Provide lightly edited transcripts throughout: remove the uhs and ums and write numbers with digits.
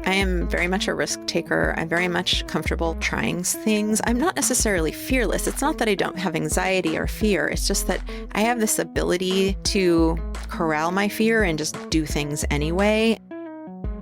I am very much a risk taker. I'm very much comfortable trying things. I'm not necessarily fearless. It's not that I don't have anxiety or fear. It's just that I have this ability to corral my fear and just do things anyway.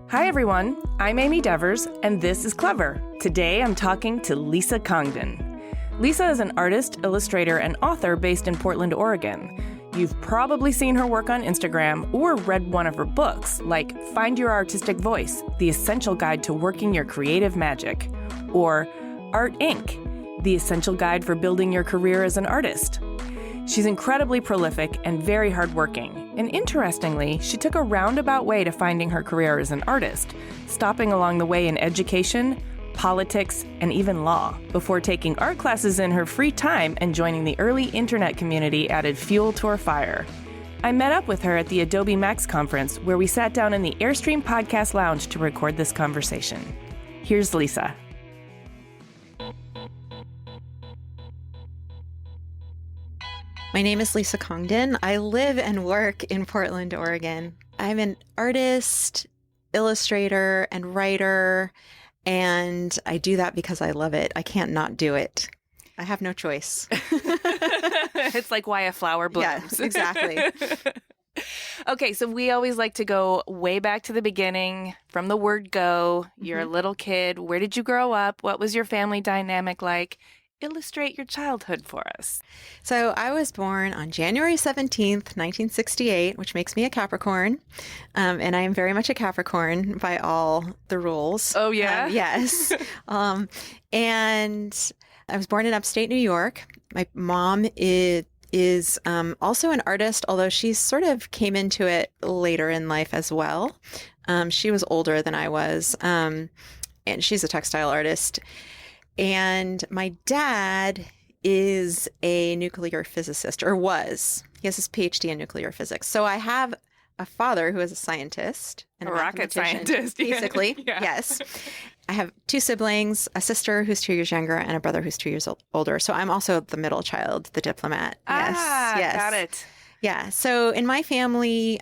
Hi, everyone. I'm Amy Devers, and this is Clever. Today, I'm talking to Lisa Congdon. Lisa is an artist, illustrator, and author based in Portland, Oregon. You've probably seen her work on Instagram or read one of her books, like Find Your Artistic Voice, The Essential Guide to Working Your Creative Magic, or Art Inc., The Essential Guide for Building Your Career as an Artist. She's incredibly prolific and very hardworking, and interestingly, she took a roundabout way to finding her career as an artist, stopping along the way in education, politics, and even law, before taking art classes in her free time and joining the early internet community added fuel to her fire. I met up with her at the Adobe Max conference, where we sat down in the Airstream Podcast Lounge to record this conversation. Here's Lisa. My name is Lisa Congdon. I live and work in Portland, Oregon. I'm an artist, illustrator, and writer, and I do that because I love it. I can't not do it. I have no choice. It's like why a flower blooms. Yes, exactly. Okay, so we always like to go way back to the beginning, from the word go. You're a little kid. Where did you grow up? What was your family dynamic like? Illustrate your childhood for us. So I was born on January 17th, 1968, which makes me a Capricorn. And I am very much a Capricorn by all the rules. Oh, yeah? Yes. And I was born in upstate New York. My mom is also an artist, although she sort of came into it later in life as well. She was older than I was, and she's a textile artist. And my dad is a nuclear physicist, or was. He has his PhD in nuclear physics. So I have a father who is a scientist. And a rocket scientist. Basically, yeah. Yes. I have two siblings, a sister who's 2 years younger and a brother who's 2 years older. So I'm also the middle child, the diplomat. Yes. Got it. Yeah. So in my family,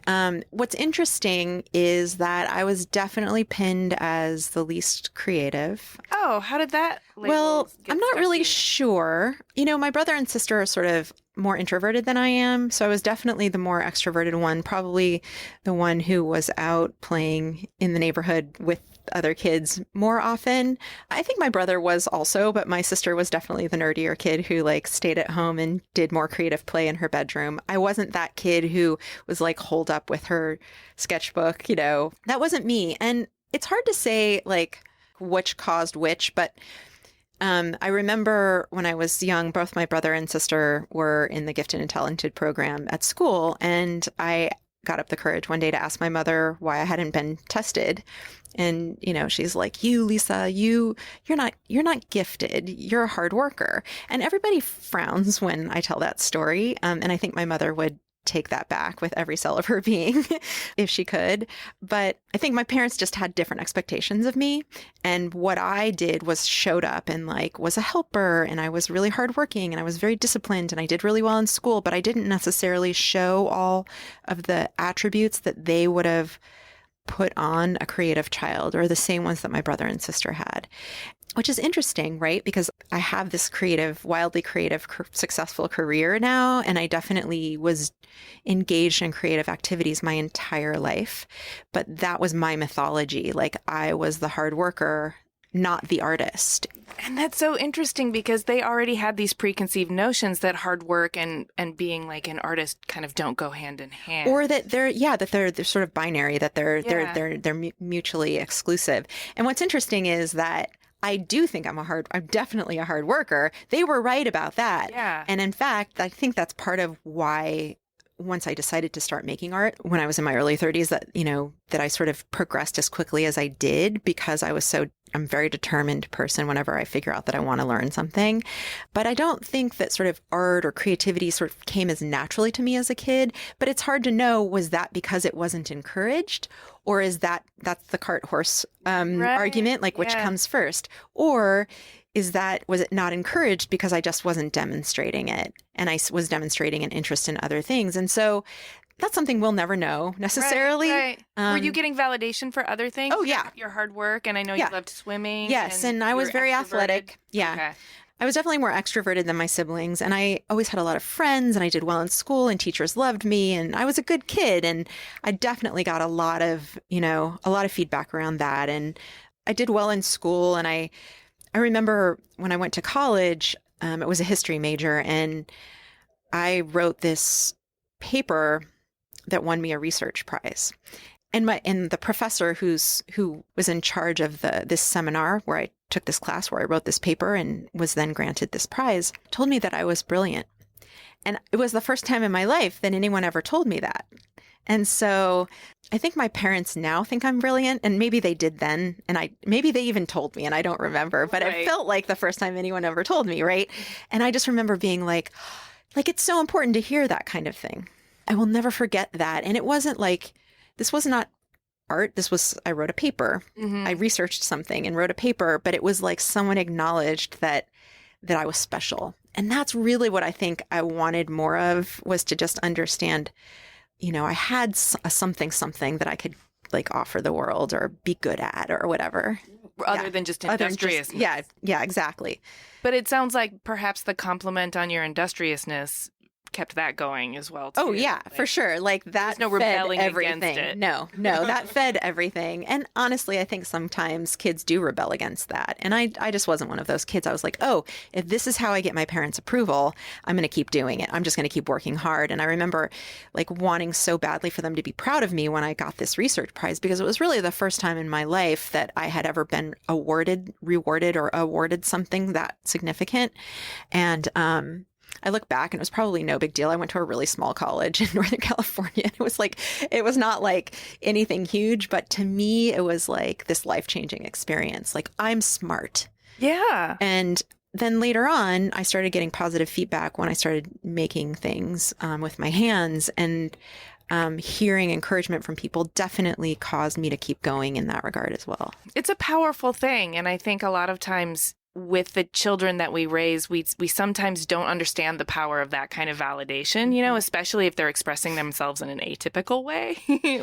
what's interesting is that I was definitely pinned as the least creative. Oh, how did that? Well, I'm not really sure. You know, my brother and sister are sort of more introverted than I am. So I was definitely the more extroverted one, probably the one who was out playing in the neighborhood with other kids more often. I think my brother was also, but my sister was definitely the nerdier kid who like stayed at home and did more creative play in her bedroom. I wasn't that kid who was like holed up with her sketchbook, you know. That wasn't me. And it's hard to say like which caused which, but I remember when I was young, both my brother and sister were in the Gifted and Talented program at school, and I got up the courage one day to ask my mother why I hadn't been tested. And, you know, she's like, you, Lisa, you're not gifted. You're a hard worker. And everybody frowns when I tell that story. And I think my mother would take that back with every cell of her being if she could. But I think my parents just had different expectations of me. And what I did was showed up and like was a helper, and I was really hardworking, and I was very disciplined, and I did really well in school, but I didn't necessarily show all of the attributes that they would have put on a creative child, or the same ones that my brother and sister had. Which is interesting, right? Because I have this creative, wildly creative, successful career now, and I definitely was engaged in creative activities my entire life. But that was my mythology. Like I was the hard worker, not the artist. And that's so interesting because they already had these preconceived notions that hard work and being like an artist kind of don't go hand in hand. Or that they're sort of binary, that they're mutually exclusive. And what's interesting is that I do think I'm definitely a hard worker. They were right about that. Yeah. And in fact, I think that's part of why once I decided to start making art when I was in my early 30s, that I sort of progressed as quickly as I did, because I'm a very determined person whenever I figure out that I want to learn something. But I don't think that sort of art or creativity sort of came as naturally to me as a kid. But it's hard to know, was that because it wasn't encouraged? Or is that's the cart horse argument, like which comes first? Or was it not encouraged because I just wasn't demonstrating it, and I was demonstrating an interest in other things? And so that's something we'll never know necessarily. Right. Were you getting validation for other things? Oh, yeah. Your hard work, and I know you loved swimming. Yes, and I was very athletic. Yeah. Okay. I was definitely more extroverted than my siblings, and I always had a lot of friends, and I did well in school, and teachers loved me, and I was a good kid, and I definitely got a lot of feedback around that, and I did well in school, and I remember when I went to college, it was a history major, and I wrote this paper that won me a research prize. And the professor who was in charge of this seminar where I took this class where I wrote this paper and was then granted this prize told me that I was brilliant. And it was the first time in my life that anyone ever told me that. And so I think my parents now think I'm brilliant, and maybe they did then, and maybe they even told me and I don't remember, but It felt like the first time anyone ever told me, right? And I just remember being like it's so important to hear that kind of thing. I will never forget that. And it wasn't like, this was not art. I wrote a paper. Mm-hmm. I researched something and wrote a paper, but it was like someone acknowledged that I was special. And that's really what I think I wanted more of, was to just understand, I had something that I could like offer the world or be good at or whatever. Other than just industriousness. Yeah, exactly. But it sounds like perhaps the compliment on your industriousness kept that going as well, too. Oh, yeah, for sure. Like that no fed rebelling everything. against it. No, that fed everything. And honestly, I think sometimes kids do rebel against that. And I just wasn't one of those kids. I was like, oh, if this is how I get my parents' approval, I'm going to keep doing it. I'm just going to keep working hard. And I remember like wanting so badly for them to be proud of me when I got this research prize, because it was really the first time in my life that I had ever been rewarded or awarded something that significant. And, I look back and it was probably no big deal. I went to a really small college in Northern California. It was not like anything huge, but to me, it was like this life-changing experience. Like, I'm smart. Yeah. And then later on, I started getting positive feedback when I started making things with my hands, and hearing encouragement from people definitely caused me to keep going in that regard as well. It's a powerful thing. And I think a lot of times with the children that we raise, we sometimes don't understand the power of that kind of validation, especially if they're expressing themselves in an atypical way.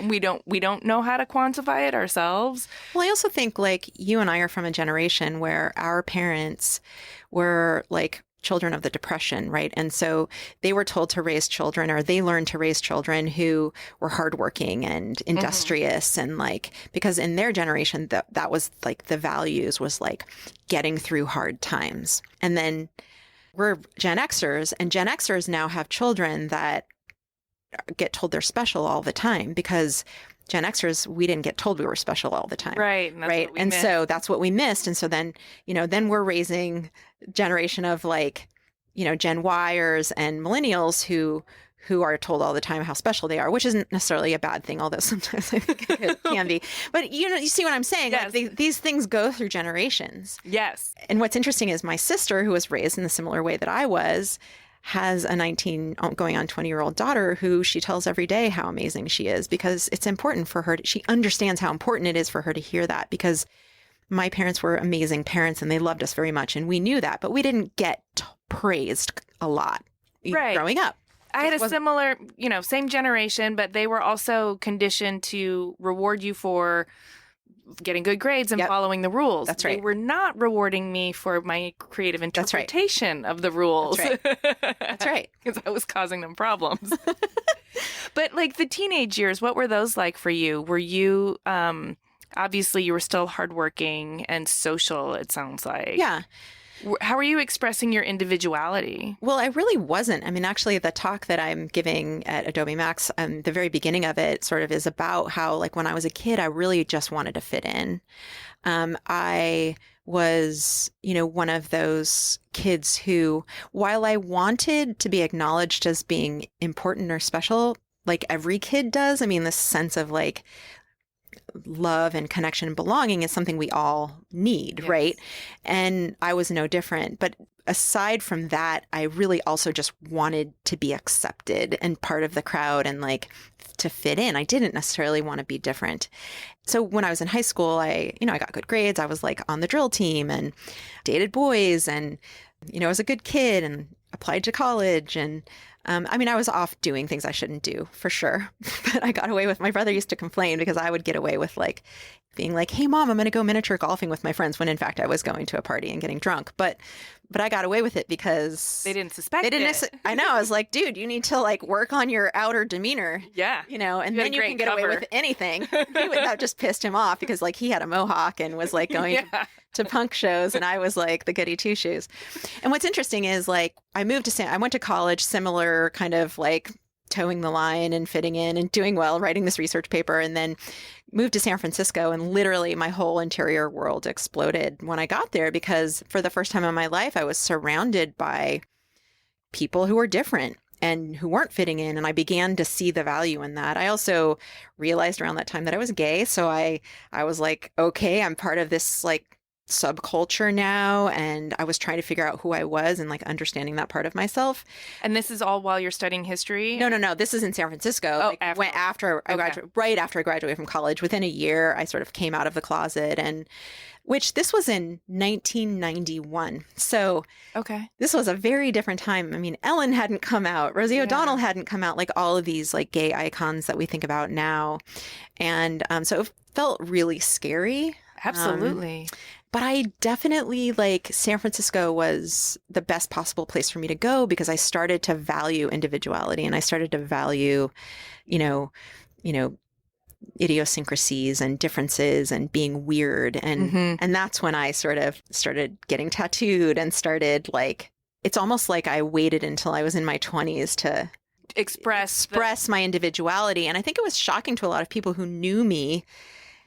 we don't know how to quantify it ourselves. Well, I also think like you and I are from a generation where our parents were like children of the Depression, right? And so they were told to raise children, or they learned to raise children who were hardworking and industrious. And like, because in their generation, that was like the values was like getting through hard times. And then we're Gen Xers, and Gen Xers now have children that get told they're special all the time, because Gen Xers, we didn't get told we were special all the time. Right. And so that's what we missed. And so then, then we're raising generation of like, Gen Yers and millennials who are told all the time how special they are, which isn't necessarily a bad thing, although sometimes I think it can be. But you see what I'm saying? Yes. Like these things go through generations. Yes. And what's interesting is my sister, who was raised in the similar way that I was, has a 19 going on 20-year-old daughter who she tells every day how amazing she is, because it's important for her. She understands how important it is for her to hear that, because my parents were amazing parents and they loved us very much. And we knew that, but we didn't get praised a lot growing up. I had a similar, same generation, but they were also conditioned to reward you for getting good grades and following the rules. That's right. They were not rewarding me for my creative interpretation of the rules. That's right. That's right. Because I was causing them problems. But like the teenage years, what were those like for you? Were you, obviously you were still hardworking and social, it sounds like. Yeah. How are you expressing your individuality? Well, I really wasn't. I mean, actually, the talk that I'm giving at Adobe Max, the very beginning of it sort of is about how, like, when I was a kid, I really just wanted to fit in. I was, one of those kids who, while I wanted to be acknowledged as being important or special, like every kid does, I mean, this sense of like love and connection and belonging is something we all need, right? And I was no different. But aside from that, I really also just wanted to be accepted and part of the crowd and like to fit in. I didn't necessarily want to be different. So when I was in high school, I got good grades. I was like on the drill team and dated boys and, I was a good kid and applied to college and I mean, I was off doing things I shouldn't do for sure, but I got away with. My brother used to complain because I would get away with like being like, "Hey, mom, I'm going to go miniature golfing with my friends," when in fact I was going to a party and getting drunk. But I got away with it because They didn't suspect they didn't. it. I know. I was like, dude, you need to like work on your outer demeanor. Yeah. You know, and You had then a you great can get away cover. with anything. That just pissed him off because like he had a mohawk and was like going Yeah. to punk shows, and I was like the goody two shoes. And what's interesting is like I went to college, similar kind of like towing the line and fitting in and doing well, writing this research paper, and then moved to San Francisco, and literally my whole interior world exploded when I got there because for the first time in my life I was surrounded by people who were different and who weren't fitting in, and I began to see the value in that. I also realized around that time that I was gay, so I was like, okay, I'm part of this like subculture now, and I was trying to figure out who I was and like understanding that part of myself. And this is all while you're studying history? No. This is in San Francisco. Oh, like, after I graduated, right after I graduated from college. Within a year, I sort of came out of the closet, and which this was in 1991. So Okay. this was a very different time. I mean, Ellen hadn't come out, Rosie O'Donnell hadn't come out, like all of these like gay icons that we think about now, and so it felt really scary. Absolutely. But I definitely like San Francisco was the best possible place for me to go because I started to value individuality and I started to value, you know, idiosyncrasies and differences and being weird. And that's when I sort of started getting tattooed and started like, it's almost like I waited until I was in my 20s to express my individuality. And I think it was shocking to a lot of people who knew me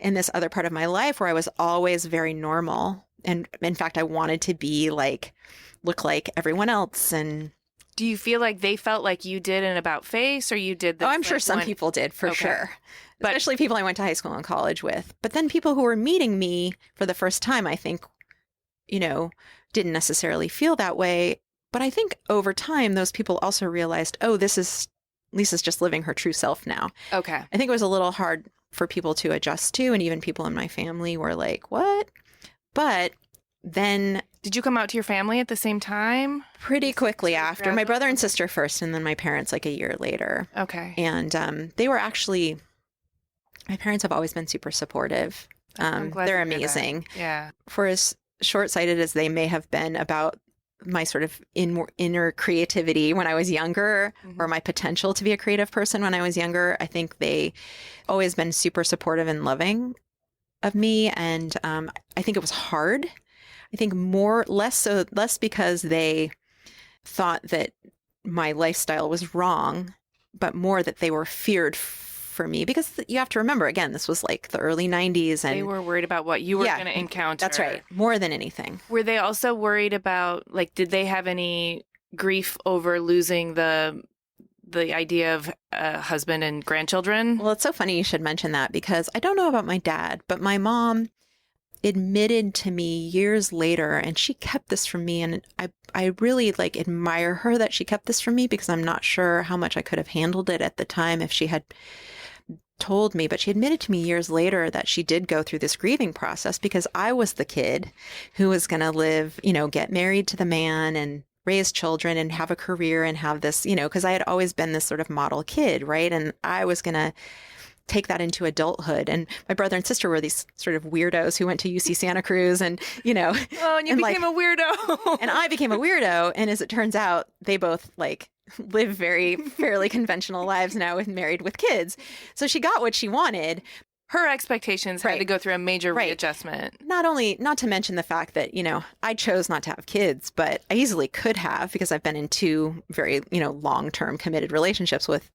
in this other part of my life where I was always very normal. And in fact, I wanted to be like, look like everyone else. And Do you feel like they felt like you did an about face or you did the I'm sure some people did for sure. But- Especially people I went to high school and college with. But then people who were meeting me for the first time, I think, didn't necessarily feel that way. But I think over time, those people also realized, oh, Lisa's just living her true self now. Okay. I think it was a little hard for people to adjust to, and even people in my family were like, what? But then Did you come out to your family at the same time? pretty quickly after, my brother and sister first, and then my parents like a year later. Okay. And they were actually, my parents have always been super supportive. I'm glad They're to hear that. amazing. Yeah. For as short-sighted as they may have been about my sort of inner creativity when I was younger, or my potential to be a creative person when I was younger, I think they always been super supportive and loving of me. And I think it was hard. I think less because they thought that my lifestyle was wrong, but more that they were feared for me, because you have to remember, again, this was like the early 90s, and They were worried about what you were going to encounter. that's right, more than anything. Were they also worried about, like, did they have any grief over losing the idea of a husband and grandchildren? Well, it's so funny you should mention that, because I don't know about my dad, but my mom admitted to me years later, and she kept this from me, and I really like admire her that she kept this from me, because I'm not sure how much I could have handled it at the time if she had told me. But she admitted to me years later that she did go through this grieving process because I was the kid who was going to live, get married to the man and raise children and have a career and have this, because I had always been this sort of model kid, right? And I was going to take that into adulthood. And my brother and sister were these sort of weirdos who went to UC Santa Cruz and, Oh, and you became a weirdo. and I became a weirdo. And as it turns out, they both like live very fairly conventional lives now married with kids. So she got what she wanted. Her expectations had Right. to go through a major Right. readjustment. Not to mention the fact that, I chose not to have kids, but I easily could have, because I've been in two very, long-term committed relationships with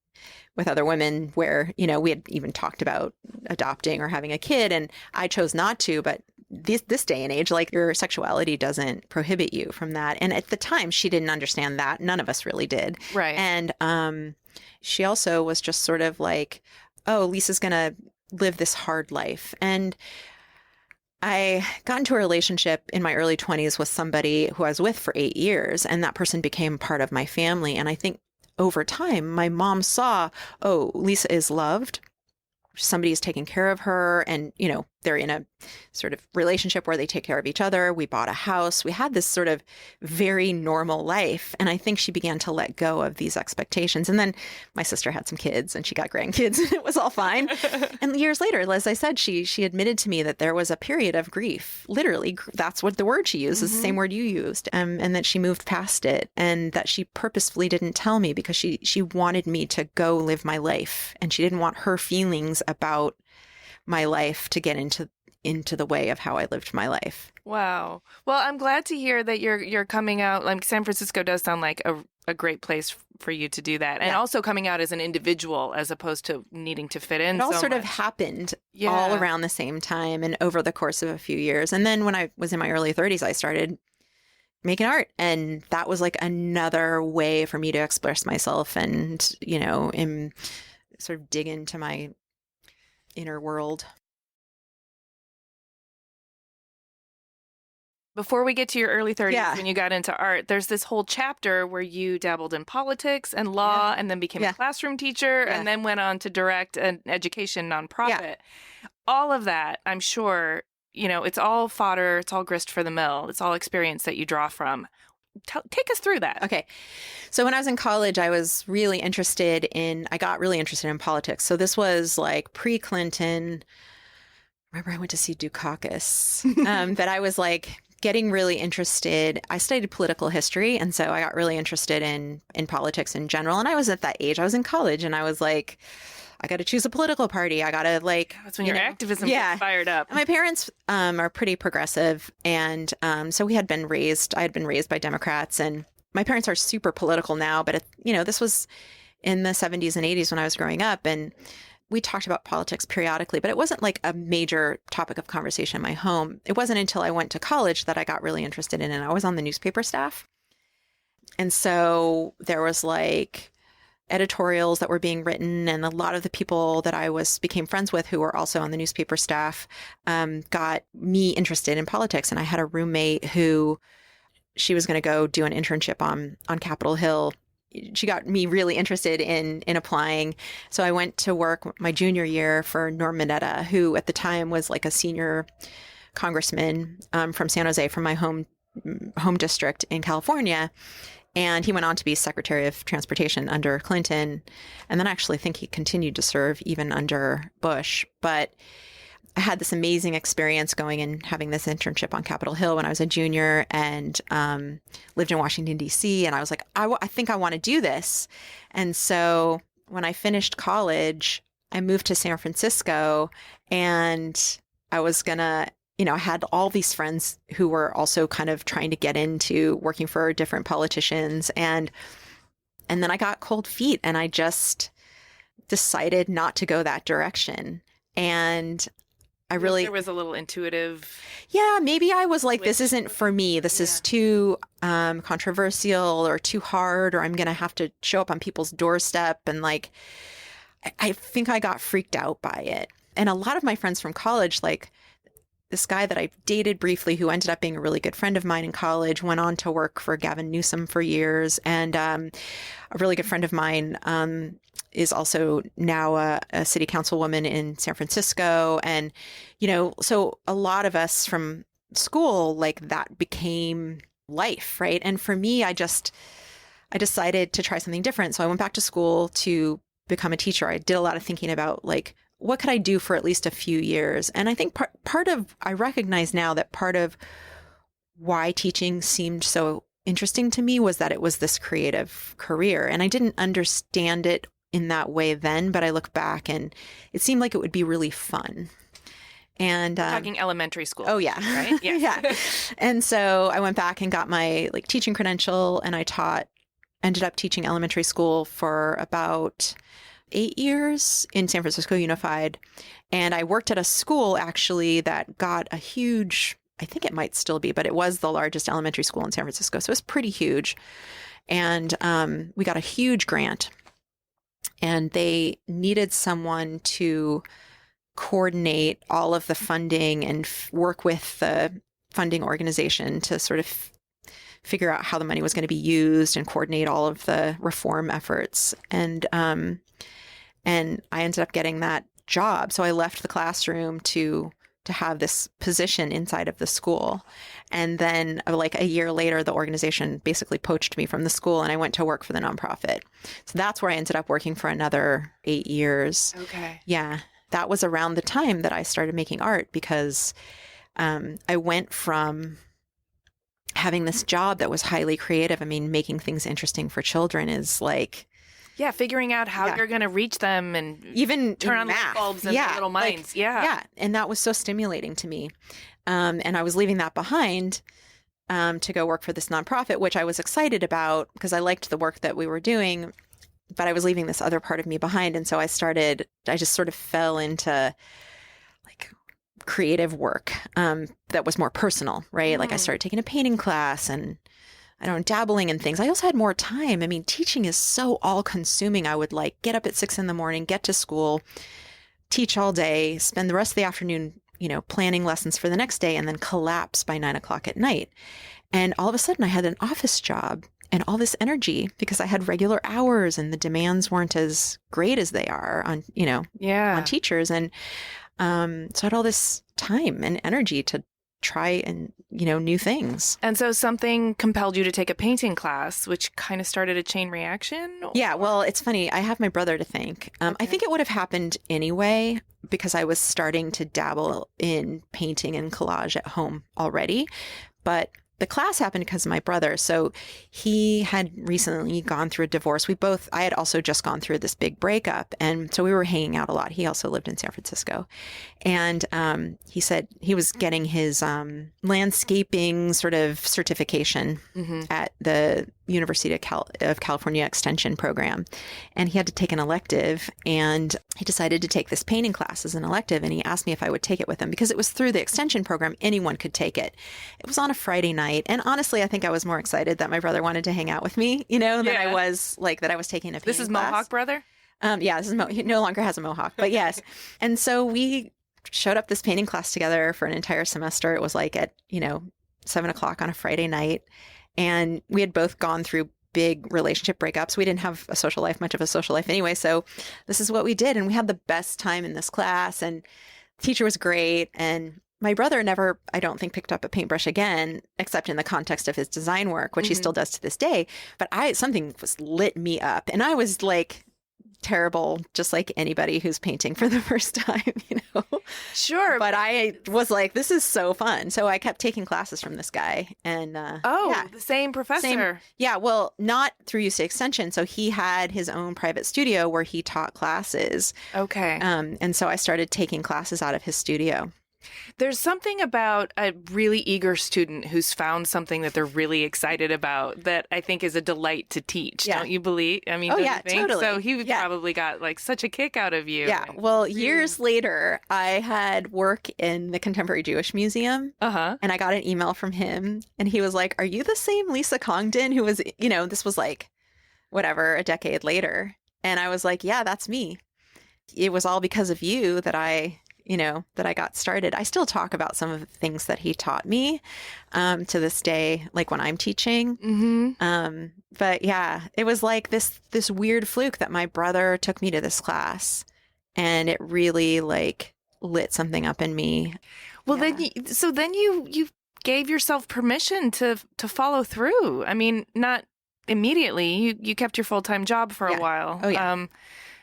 other women where, we had even talked about adopting or having a kid, and I chose not to. But this day and age, like, your sexuality doesn't prohibit you from that. And at the time, she didn't understand that. None of us really did. Right. And she also was just sort of like, oh, Lisa's going to live this hard life. And I got into a relationship in my early 20s with somebody who I was with for 8 years, and that person became part of my family. And I think over time, my mom saw, oh, Lisa is loved. Somebody is taking care of her. And, they're in a sort of relationship where they take care of each other. We bought a house. We had this sort of very normal life. And I think she began to let go of these expectations. And then my sister had some kids and she got grandkids and it was all fine. And years later, as I said, she admitted to me that there was a period of grief. Literally, that's what the word she used is the same word you used. And that she moved past it and that she purposefully didn't tell me because she wanted me to go live my life. And she didn't want her feelings about my life to get into the way of how I lived my life. Wow. Well, I'm glad to hear that you're coming out. Like San Francisco does sound like a great place for you to do that. And also coming out as an individual as opposed to needing to fit in. It all so sort much. of happened all around the same time and over the course of a few years. And then when I was in my early 30s, I started making art. And that was like another way for me to express myself and, sort of dig into my inner world. Before we get to your early 30s, when you got into art, there's this whole chapter where you dabbled in politics and law and then became a classroom teacher and then went on to direct an education nonprofit. Yeah. All of that, I'm sure, it's all fodder, it's all grist for the mill, it's all experience that you draw from. Take us through that. Okay. So when I was in college, I got really interested in politics. So this was like pre-Clinton. Remember I went to see Dukakis, that I was like getting really interested. I studied political history. And so I got really interested in politics in general. And I was at that age, I was in college and I was like, I got to choose a political party. I got to that's when your activism gets fired up. And my parents are pretty progressive. And so I had been raised by Democrats and my parents are super political now. But, this was in the 70s and 80s when I was growing up. And we talked about politics periodically, but it wasn't like a major topic of conversation in my home. It wasn't until I went to college that I got really interested in it. I was on the newspaper staff. And so there was like editorials that were being written, and a lot of the people that I became friends with who were also on the newspaper staff got me interested in politics. And I had a roommate who she was going to go do an internship on Capitol Hill. She got me really interested in applying. So I went to work my junior year for Norm Mineta, who at the time was like a senior congressman from San Jose, from my home district in California. And he went on to be Secretary of Transportation under Clinton. And then I actually think he continued to serve even under Bush. But I had this amazing experience going and having this internship on Capitol Hill when I was a junior and lived in Washington, D.C. And I was like, I think I want to do this. And so when I finished college, I moved to San Francisco and I was going to, I had all these friends who were also kind of trying to get into working for different politicians. And then I got cold feet and I just decided not to go that direction. And there was a little intuitive. Yeah, maybe I was like, this isn't for me. This is too controversial or too hard, or I'm going to have to show up on people's doorstep. And like, I think I got freaked out by it. And a lot of my friends from college, like this guy that I dated briefly, who ended up being a really good friend of mine in college, went on to work for Gavin Newsom for years. And a really good friend of mine is also now a city councilwoman in San Francisco. And, so a lot of us from school, like that became life, right? And for me, I decided to try something different. So I went back to school to become a teacher. I did a lot of thinking about like, what could I do for at least a few years? And I think I recognize now that part of why teaching seemed so interesting to me was that it was this creative career. And I didn't understand it in that way then, but I look back and it seemed like it would be really fun. And talking elementary school. Oh yeah. Right? Yeah. Yeah. And so I went back and got my like teaching credential and I ended up teaching elementary school for about 8 years in San Francisco Unified. And I worked at a school actually that got a huge, I think it might still be, but it was the largest elementary school in San Francisco. So it was pretty huge. And we got a huge grant and they needed someone to coordinate all of the funding and work with the funding organization to sort of figure out how the money was going to be used and coordinate all of the reform efforts. And I ended up getting that job. So I left the classroom to to have this position inside of the school. And then like a year later, the organization basically poached me from the school and I went to work for the nonprofit. So that's where I ended up working for another 8 years. Okay. Yeah. That was around the time that I started making art because I went from having this job that was highly creative. I mean, making things interesting for children is like, yeah, figuring out how Yeah. you're going to reach them and even turn in on light math. bulbs in their little minds. Yeah. And that was so stimulating to me. And I was leaving that behind to go work for this nonprofit, which I was excited about because I liked the work that we were doing, but I was leaving this other part of me behind. And so I just sort of fell into like creative work that was more personal, right? Like I started taking a painting class and dabbling in things. I also had more time. I mean, teaching is so all consuming. I would like get up at 6 a.m, get to school, teach all day, spend the rest of the afternoon, planning lessons for the next day, and then collapse by 9 o'clock at night. And all of a sudden I had an office job and all this energy because I had regular hours and the demands weren't as great as they are on, on teachers. And so I had all this time and energy to try and, new things. And so something compelled you to take a painting class, which kind of started a chain reaction? Yeah, well, it's funny. I have my brother to thank. I think it would have happened anyway because I was starting to dabble in painting and collage at home already. But the class happened because of my brother. So he had recently gone through a divorce. I had also just gone through this big breakup. And so we were hanging out a lot. He also lived in San Francisco. And he said he was getting his landscaping sort of certification at the University of California Extension program. And he had to take an elective. And he decided to take this painting class as an elective. And he asked me if I would take it with him because it was through the extension program. Anyone could take it. It was on a Friday night. And honestly, I think I was more excited that my brother wanted to hang out with me, than I was like that I was taking a painting This is class. Mohawk brother? Yeah, he no longer has a mohawk, but yes. And so we showed up this painting class together for an entire semester. It was like at, 7 o'clock on a Friday night. And we had both gone through big relationship breakups. We didn't have much of a social life anyway. So this is what we did. And we had the best time in this class and the teacher was great. And my brother never, I don't think, picked up a paintbrush again, except in the context of his design work, which he still does to this day. But something was lit me up and I was like terrible, just like anybody who's painting for the first time, Sure. But I was like, this is so fun. So I kept taking classes from this guy. And the same professor. Yeah, well, not through UC Extension. So he had his own private studio where he taught classes. Okay. And so I started taking classes out of his studio. There's something about a really eager student who's found something that they're really excited about that I think is a delight to teach. Yeah. Don't you believe? I mean, Oh, don't yeah, you think? totally. So he Yeah. probably got like such a kick out of you. Yeah. Well, years later, I had work in the Contemporary Jewish Museum. Uh-huh. And I got an email from him and he was like, are you the same Lisa Congdon who was, this was like, whatever, a decade later. And I was like, yeah, that's me. It was all because of you that I got started. I still talk about some of the things that he taught me to this day, like when I'm teaching. Mm-hmm. But yeah, it was like this weird fluke that my brother took me to this class and it really like lit something up in me. Well, Yeah. then you gave yourself permission to follow through. I mean, not immediately. You kept your full-time job for a while. Oh, yeah.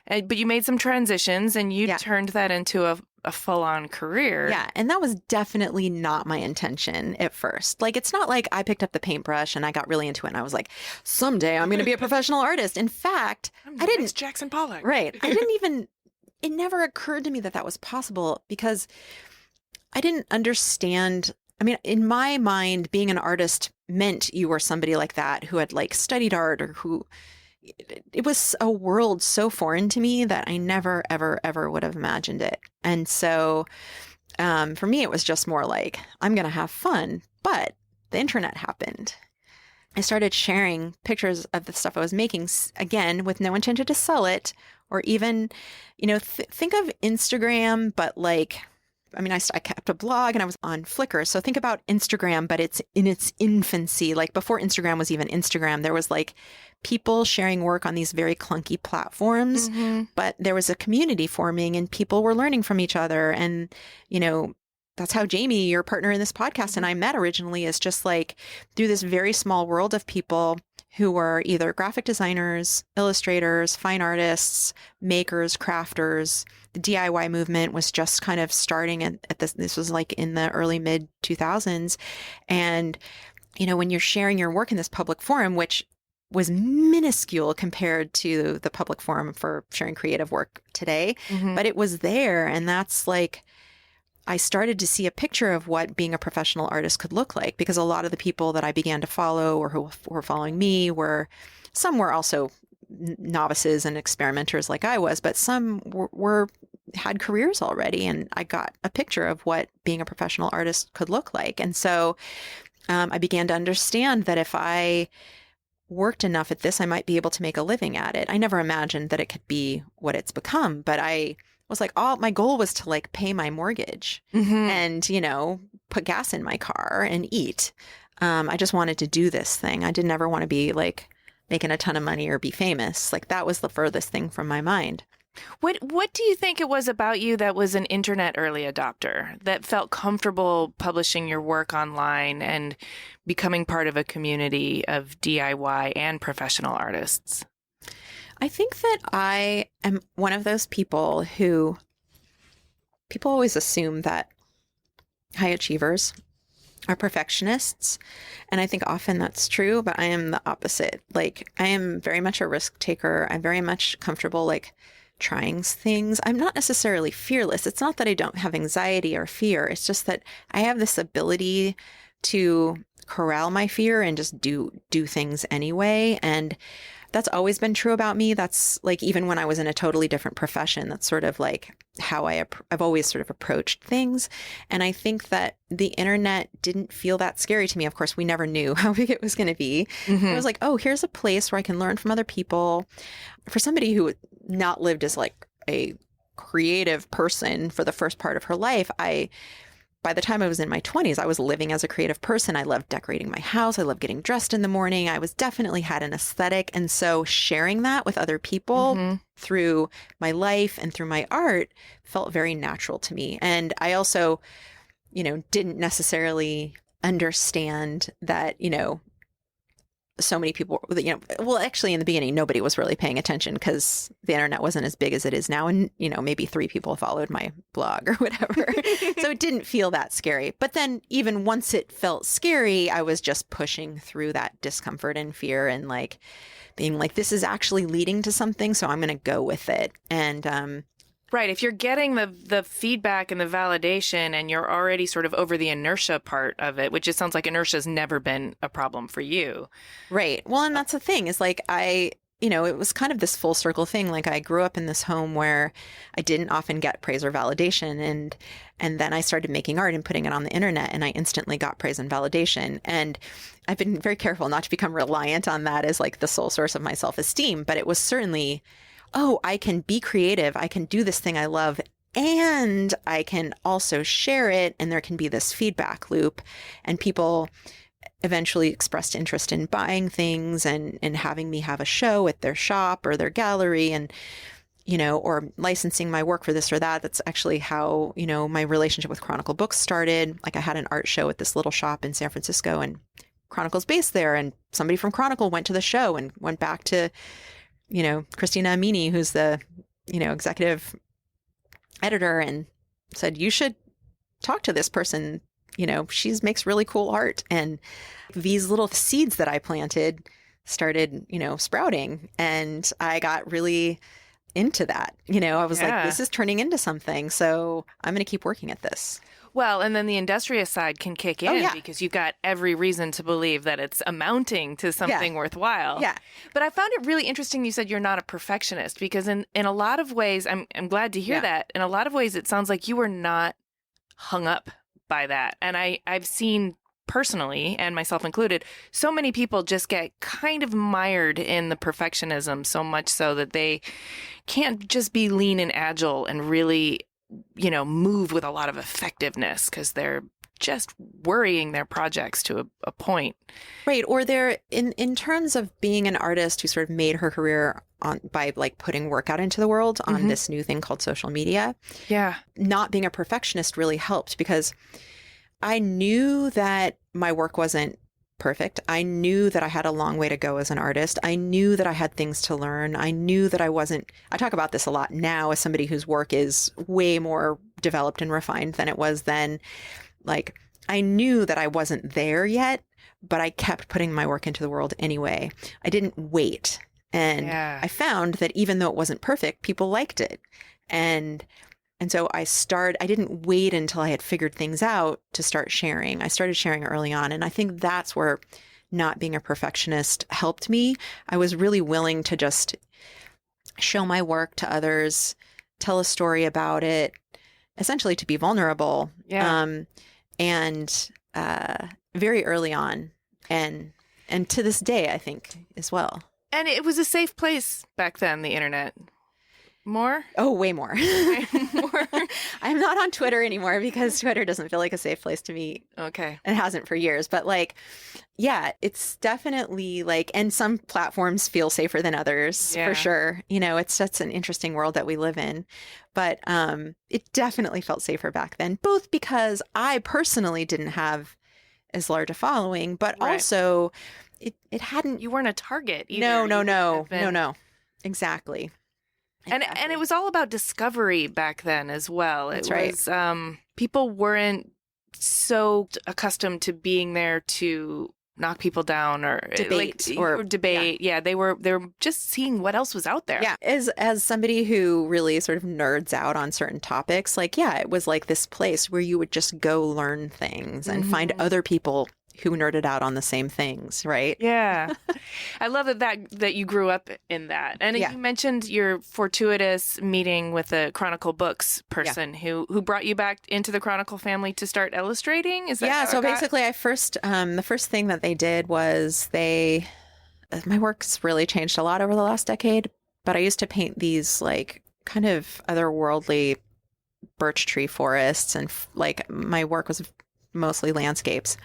But you made some transitions and you Yeah. turned that into a full-on career. Yeah. And that was definitely not my intention at first. Like, it's not like I picked up the paintbrush and I got really into it and I was like, someday I'm going to be a professional artist. In fact, I didn't. Jackson Pollock. Right. It never occurred to me that was possible because I didn't understand. I mean, in my mind, being an artist meant you were somebody like that who had like studied art or who it was a world so foreign to me that I never, ever, ever would have imagined it. And so for me, it was just more like, I'm going to have fun. But the internet happened. I started sharing pictures of the stuff I was making, again, with no intention to sell it or even, think of Instagram, but like, I mean, I kept a blog and I was on Flickr. So think about Instagram, but it's in its infancy. Like before Instagram was even Instagram, there was like people sharing work on these very clunky platforms, but there was a community forming and people were learning from each other. And, that's how Jamie, your partner in this podcast, and I met originally, is just like through this very small world of people who were either graphic designers, illustrators, fine artists, makers, crafters. The DIY movement was just kind of starting at this was like in the early mid 2000s. And, when you're sharing your work in this public forum, which was minuscule compared to the public forum for sharing creative work today, but it was there. And that's like, I started to see a picture of what being a professional artist could look like, because a lot of the people that I began to follow or who were following me some were also novices and experimenters like I was, but some had careers already. And I got a picture of what being a professional artist could look like. And so I began to understand that if I worked enough at this, I might be able to make a living at it. I never imagined that it could be what it's become, but I was like, my goal was to like pay my mortgage and, put gas in my car and eat. I just wanted to do this thing. I didn't ever want to be like making a ton of money or be famous. Like that was the furthest thing from my mind. What do you think it was about you that was an internet early adopter, that felt comfortable publishing your work online and becoming part of a community of DIY and professional artists? I think that I am one of those people who people always assume that high achievers are perfectionists. And I think often that's true, but I am the opposite. Like I am very much a risk taker. I'm very much comfortable like trying things. I'm not necessarily fearless. It's not that I don't have anxiety or fear. It's just that I have this ability to corral my fear and just do things anyway. And that's always been true about me. That's like, even when I was in a totally different profession, that's sort of like how I've always sort of approached things. And I think that the internet didn't feel that scary to me. Of course, we never knew how big it was going to be. I was like, oh, here's a place where I can learn from other people. For somebody who not lived as like a creative person for the first part of her life, by the time I was in my 20s, I was living as a creative person. I loved decorating my house. I loved getting dressed in the morning. I was definitely had an aesthetic. And so sharing that with other people through my life and through my art felt very natural to me. And I also, didn't necessarily understand that, so many people, well, actually in the beginning, nobody was really paying attention because the internet wasn't as big as it is now. And, maybe 3 people followed my blog or whatever. So it didn't feel that scary. But then even once it felt scary, I was just pushing through that discomfort and fear and like being like, this is actually leading to something. So I'm going to go with it. And, right. If you're getting the feedback and the validation and you're already sort of over the inertia part of it, which it sounds like inertia's never been a problem for you. Right. Well, and that's the thing is like it was kind of this full circle thing. Like I grew up in this home where I didn't often get praise or validation. And then I started making art and putting it on the internet and I instantly got praise and validation. And I've been very careful not to become reliant on that as like the sole source of my self-esteem. But it was certainly, oh, I can be creative. I can do this thing I love and I can also share it. And there can be this feedback loop and people eventually expressed interest in buying things and having me have a show at their shop or their gallery and, or licensing my work for this or that. That's actually how, my relationship with Chronicle Books started. Like I had an art show at this little shop in San Francisco and Chronicle's based there. And somebody from Chronicle went to the show and went back to, Christina Amini, who's the, executive editor and said, you should talk to this person. She makes really cool art. And these little seeds that I planted started, sprouting. And I got really into that. I was like, this is turning into something. So I'm going to keep working at this. Well, and then the industrious side can kick in because you've got every reason to believe that it's amounting to something worthwhile. Yeah. But I found it really interesting you said you're not a perfectionist because in a lot of ways, I'm glad to hear that. In a lot of ways, it sounds like you were not hung up by that. And I've seen personally, and myself included, so many people just get kind of mired in the perfectionism so much so that they can't just be lean and agile and really move with a lot of effectiveness because they're just worrying their projects to a point. Right. Or they're in terms of being an artist who sort of made her career by like putting work out into the world on this new thing called social media. Yeah. Not being a perfectionist really helped because I knew that my work wasn't perfect. I knew that I had a long way to go as an artist. I knew that I had things to learn. I knew that I talk about this a lot now as somebody whose work is way more developed and refined than it was then. Like, I knew that I wasn't there yet, but I kept putting my work into the world anyway. I didn't wait. And I found that even though it wasn't perfect, people liked it. And so I didn't wait until I had figured things out to start sharing. I started sharing early on. And I think that's where not being a perfectionist helped me. I was really willing to just show my work to others, tell a story about it, essentially to be vulnerable. Yeah. And very early on. And to this day, I think, as well. And it was a safe place back then, the internet. More? Oh, way more. More? I'm not on Twitter anymore because Twitter doesn't feel like a safe place to me. Okay. It hasn't for years. But like, yeah, it's definitely like, and some platforms feel safer than others for sure. You know, it's such an interesting world that we live in. But it definitely felt safer back then, both because I personally didn't have as large a following, but also it hadn't. You weren't a target either. No. Exactly. And it was all about discovery back then as well. That's right. People weren't so accustomed to being there to knock people down or debate or debate. Yeah, they were just seeing what else was out there. Yeah, as somebody who really sort of nerds out on certain topics, like it was like this place where you would just go learn things and find other people who nerded out on the same things, right? Yeah. I love that you grew up in that. And you mentioned your fortuitous meeting with a Chronicle Books person who brought you back into the Chronicle family to start illustrating. Is that how so it got? basically the first thing that they did was my work's really changed a lot over the last decade, but I used to paint these like kind of otherworldly birch tree forests, and like my work was mostly landscapes.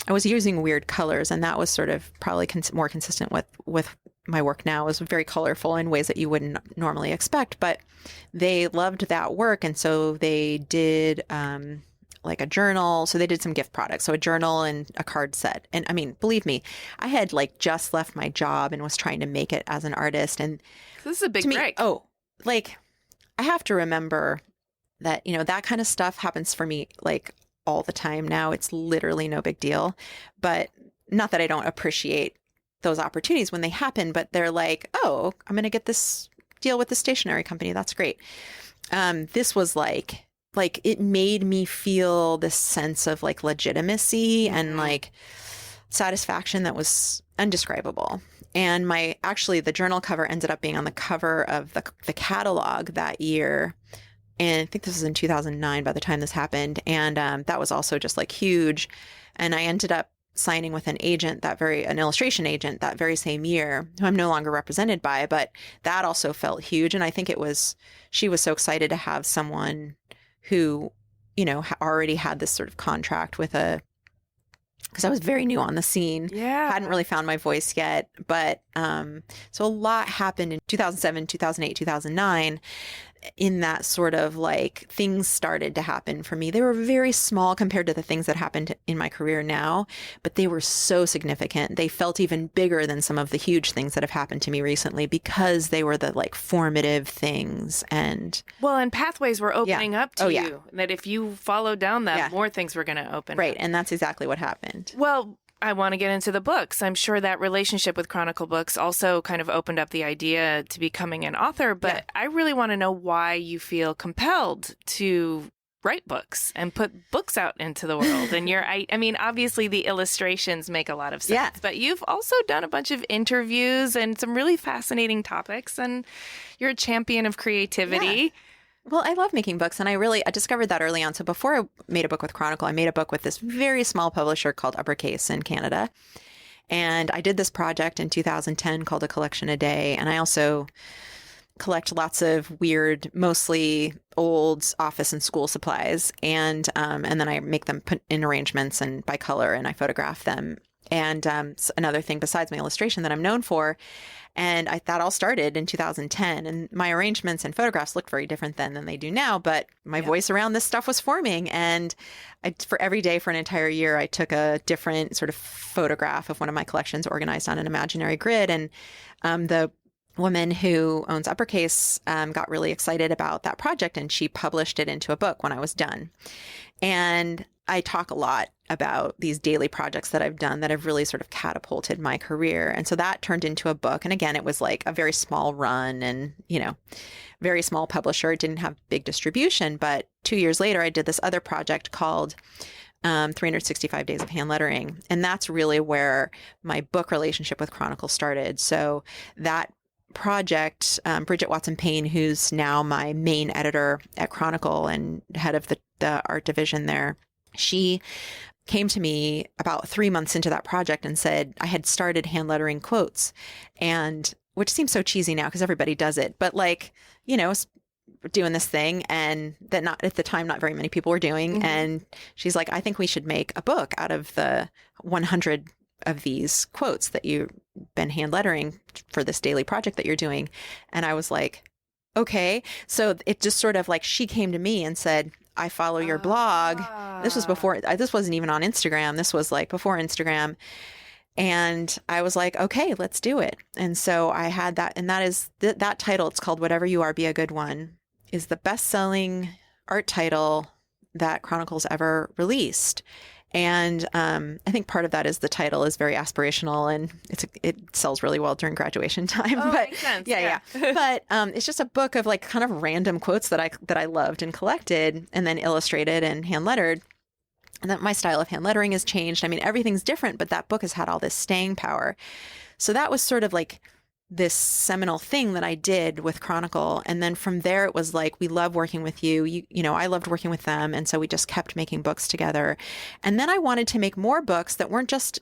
I was using weird colors, and that was sort of probably more consistent with my work now. It was very colorful in ways that you wouldn't normally expect, but they loved that work. And so they did like a journal. So they did some gift products. So a journal and a card set. And I mean, believe me, I had like just left my job and was trying to make it as an artist. And this is a big break. Like I have to remember that, that kind of stuff happens for me like all the time now. It's literally no big deal. But not that I don't appreciate those opportunities when they happen, but they're like, oh, I'm going to get this deal with the stationery company. That's great. This was like it made me feel this sense of like legitimacy and like satisfaction that was indescribable. And the journal cover ended up being on the cover of the catalog that year. And I think this was in 2009 by the time this happened. And that was also just like huge. And I ended up signing with an illustration agent that very same year, who I'm no longer represented by, but that also felt huge. And I think she was so excited to have someone who, already had this sort of contract with because I was very new on the scene. Yeah. Hadn't really found my voice yet. But so a lot happened in 2007, 2008, 2009. In that sort of like things started to happen for me. They were very small compared to the things that happened in my career now, but they were so significant. They felt even bigger than some of the huge things that have happened to me recently because they were the like formative things. And pathways were opening up to you. That if you followed down that, more things were going to open. Right. up. And that's exactly what happened. Well, I want to get into the books. I'm sure that relationship with Chronicle Books also kind of opened up the idea to becoming an author, but I really want to know why you feel compelled to write books and put books out into the world. And I mean, obviously the illustrations make a lot of sense, but you've also done a bunch of interviews and some really fascinating topics, and you're a champion of creativity. Yeah. Well, I love making books, and I discovered that early on. So before I made a book with Chronicle, I made a book with this very small publisher called Uppercase in Canada. And I did this project in 2010 called A Collection a Day. And I also collect lots of weird, mostly old office and school supplies, and then I make them put in arrangements and by color, and I photograph them. And another thing besides my illustration that I'm known for, and that all started in 2010. And my arrangements and photographs looked very different then than they do now, but my voice around this stuff was forming. And for every day for an entire year, I took a different sort of photograph of one of my collections organized on an imaginary grid. And the woman who owns Uppercase got really excited about that project, and she published it into a book when I was done. And I talk a lot about these daily projects that I've done that have really sort of catapulted my career. And so that turned into a book. And again, it was like a very small run and, very small publisher. It didn't have big distribution. But 2 years later, I did this other project called 365 Days of Hand Lettering. And that's really where my book relationship with Chronicle started. So that project, Bridget Watson-Payne, who's now my main editor at Chronicle and head of the art division there, she came to me about 3 months into that project and said I had started hand lettering quotes, and which seems so cheesy now because everybody does it, but doing this thing, and that not at the time not very many people were doing. Mm-hmm. And she's like, I think we should make a book out of the 100 of these quotes that you've been hand lettering for this daily project that you're doing. And I was like, okay. So it just sort of like she came to me and said, I follow your blog. This was before, this wasn't even on Instagram. This was like before Instagram. And I was like, okay, let's do it. And so I had that, and that is that title. It's called Whatever You Are, Be a Good One, is the best-selling art title that Chronicle's ever released. And I think part of that is the title is very aspirational, and it sells really well during graduation time. Oh, but makes sense. Yeah. But it's just a book of like kind of random quotes that I loved and collected, and then illustrated and hand lettered. And that my style of hand lettering has changed. I mean, everything's different, but that book has had all this staying power. So that was sort of like this seminal thing that I did with Chronicle. And then from there, it was like, we love working with you. You know, I loved working with them. And so we just kept making books together. And then I wanted to make more books that weren't just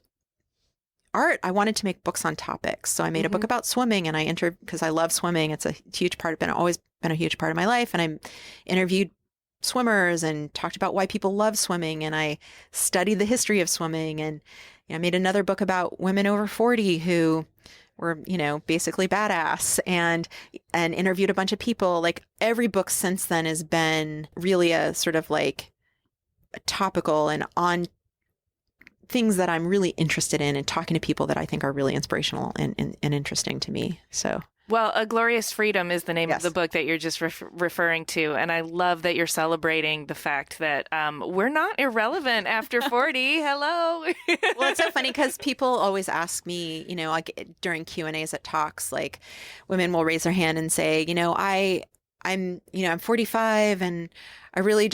art. I wanted to make books on topics. So I made a book about swimming, and because I love swimming. It's a huge part, always been a huge part of my life. And I interviewed swimmers and talked about why people love swimming. And I studied the history of swimming. And I made another book about women over 40 who were, basically badass, and interviewed a bunch of people. Like every book since then has been really a sort of like topical and on things that I'm really interested in, and talking to people that I think are really inspirational and interesting to me. So. Well, A Glorious Freedom is the name of the book that you're just referring to. And I love that you're celebrating the fact that we're not irrelevant after 40. Hello. Well, it's so funny because people always ask me, like during Q&As at talks, like women will raise their hand and say, I'm 45 and I really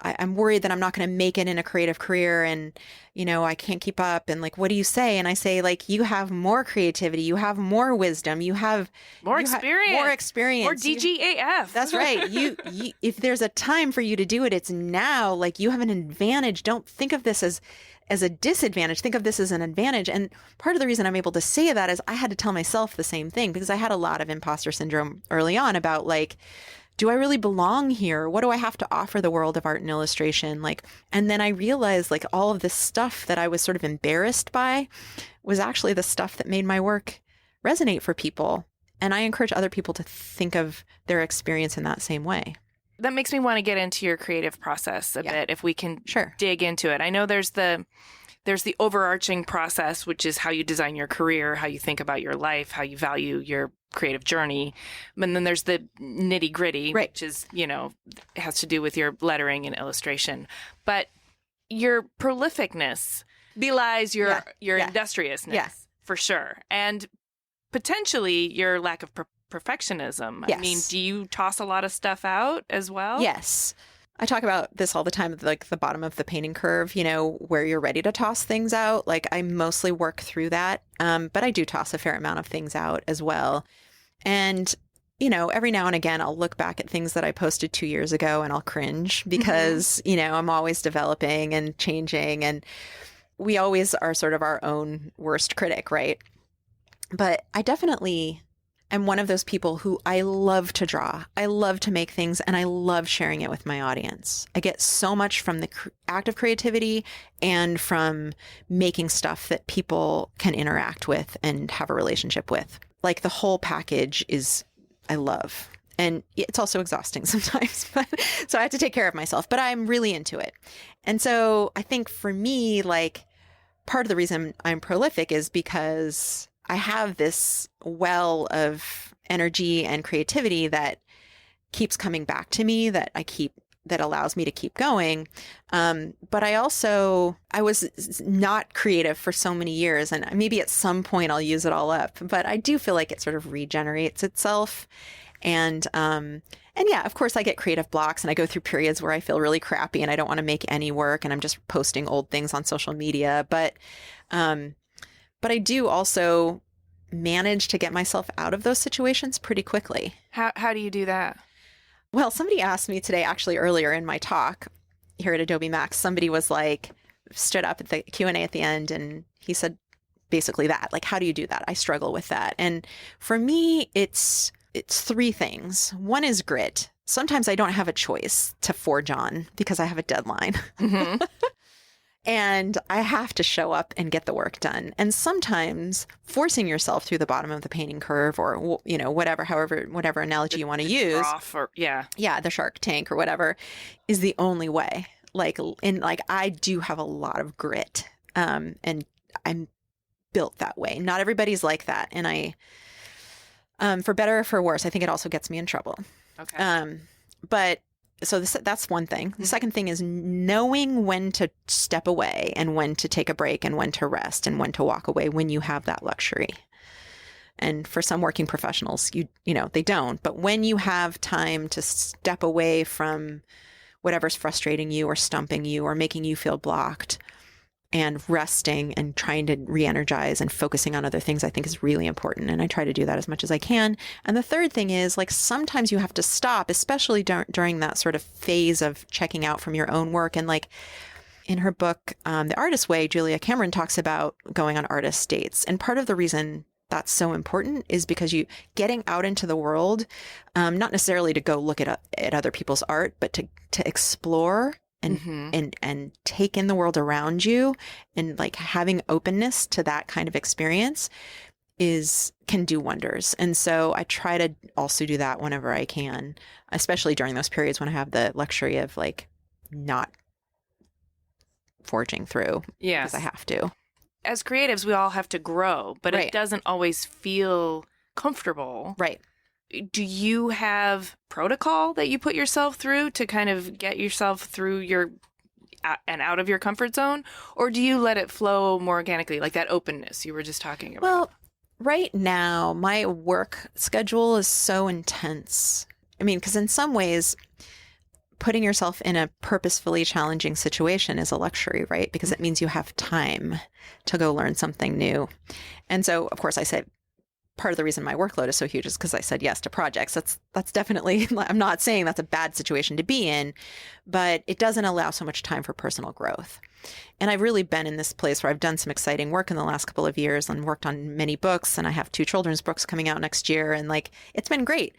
I'm worried that I'm not going to make it in a creative career, and, I can't keep up. And like, what do you say? And I say, like, you have more creativity, you have more wisdom, you have more experience, more DGAF. That's right. You, if there's a time for you to do it, it's now. Like, you have an advantage. Don't think of this as a disadvantage. Think of this as an advantage. And part of the reason I'm able to say that is I had to tell myself the same thing, because I had a lot of imposter syndrome early on about like, do I really belong here? What do I have to offer the world of art and illustration? And then I realized like all of this stuff that I was sort of embarrassed by was actually the stuff that made my work resonate for people. And I encourage other people to think of their experience in that same way. That makes me want to get into your creative process a bit, if we can dig into it. I know there's the overarching process, which is how you design your career, how you think about your life, how you value your creative journey. And then there's the nitty gritty, which is, has to do with your lettering and illustration. But your prolificness belies your industriousness, for sure. And potentially your lack of perfectionism. Yes. I mean, do you toss a lot of stuff out as well? Yes. I talk about this all the time, like the bottom of the painting curve, where you're ready to toss things out. Like I mostly work through that. But I do toss a fair amount of things out as well. And, every now and again, I'll look back at things that I posted 2 years ago and I'll cringe because, I'm always developing and changing, and we always are sort of our own worst critic, right? But I definitely am one of those people who I love to draw. I love to make things and I love sharing it with my audience. I get so much from the act of creativity and from making stuff that people can interact with and have a relationship with. Like the whole package is, I love. And it's also exhausting sometimes, but so I have to take care of myself, but I'm really into it. And so I think for me, like part of the reason I'm prolific is because I have this well of energy and creativity that keeps coming back to me, that allows me to keep going. But I was not creative for so many years, and maybe at some point I'll use it all up, but I do feel like it sort of regenerates itself. And yeah, of course I get creative blocks and I go through periods where I feel really crappy and I don't want to make any work and I'm just posting old things on social media. But I do also manage to get myself out of those situations pretty quickly. How do you do that? Well, somebody asked me today, actually earlier in my talk here at Adobe Max, somebody was like, stood up at the Q&A at the end and he said basically that, like, how do you do that? I struggle with that. And for me, it's three things. One is grit. Sometimes I don't have a choice to forge on because I have a deadline. Mm-hmm. And I have to show up and get the work done. And sometimes forcing yourself through the bottom of the painting curve or, you know, whatever analogy you want to use. Yeah, the Shark Tank or whatever is the only way. I do have a lot of grit. And I'm built that way. Not everybody's like that. And for better or for worse, I think it also gets me in trouble. Okay. So that's one thing. The second thing is knowing when to step away and when to take a break and when to rest and when to walk away when you have that luxury. And for some working professionals, you know, they don't. But when you have time to step away from whatever's frustrating you or stumping you or making you feel blocked and resting and trying to re-energize and focusing on other things, I think is really important. And I try to do that as much as I can. And the third thing is, like, sometimes you have to stop, especially during that sort of phase of checking out from your own work. And like in her book, The Artist's Way, Julia Cameron talks about going on artist dates. And part of the reason that's so important is because you getting out into the world, not necessarily to go look at other people's art, but to explore and take in the world around you, and like having openness to that kind of experience can do wonders. And so I try to also do that whenever I can, especially during those periods when I have the luxury of like not forging through because I have to. As creatives, we all have to grow, but Right. It doesn't always feel comfortable. Right. Do you have protocol that you put yourself through to kind of get yourself through and out of your comfort zone? Or do you let it flow more organically, like that openness you were just talking about? Well, right now, my work schedule is so intense. I mean, because in some ways, putting yourself in a purposefully challenging situation is a luxury, right? Because it means you have time to go learn something new. And so, of course, I said, part of the reason my workload is so huge is because I said yes to projects. That's definitely, I'm not saying that's a bad situation to be in, but it doesn't allow so much time for personal growth. And I've really been in this place where I've done some exciting work in the last couple of years and worked on many books. And I have 2 children's books coming out next year. And like, it's been great.